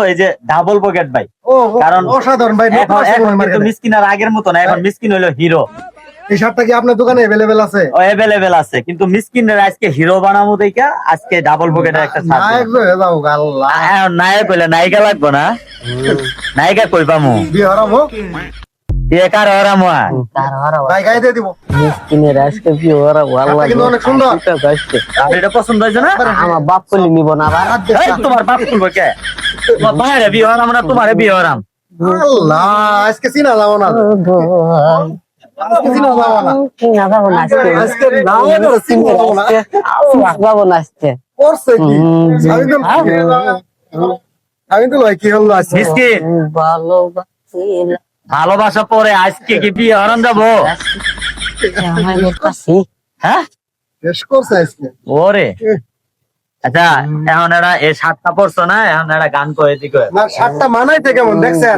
এই যে double pocket ভাই, কারণ অসাধারণ ভাই। এখন কিন্তু মিসকিন আর আগের মতো না, এখন মিসকিন হলো হিরো। এই শার্টটা কি আপনার দোকানে अवेलेबल আছে? অ্যাভেলেবেল আছে, কিন্তু মিসকিনের আজকে হিরো বানাবো দেখা আজকে ডাবল পকেটের একটা শার্ট নায়ক হয়ে যাও আল্লাহ। নায়ক হইলে নায়িকা লাগবো না, নায়িকা কই পামু? বিয়ে হারাবো কার ওরা মুয়া ভাই, গায়ে দিয়ে দিব। মিসকিনের আজকে কি ওরা ভালো শার্টটা কিন্তু অনেক সুন্দর। আজকে এটা পছন্দ হয়েছে না? আমার বাপ করলে নিব না আবার। এই, তোমার বাপ তুলবো কে? তোমার বাইরে বিয়ে হরাম না, তোমার বিয়ে হরাম। আল্লাহ, আজকে চিনা যাবো না, আজকে চিনা যাবো না, না যাবো না আজকে। আজকে নাও না, চিনা যাবো না। যাবো না আজকে। করছে কি? আমি তো লয় কি হলো আজকে? মিসকিন ভালোবাসিলাম ভালোবাসা পরে আজকে কি বিয়ে হরাম যাবো? আমার কাছে। হ্যাঁ শেষ করছে আজকে। ওরে আচ্ছা, এখন এরা এই 7টা পড়ছো না, এখন এরা গান করে দিকে না, শার্টটা মানাইতে কেমন দেখছেন?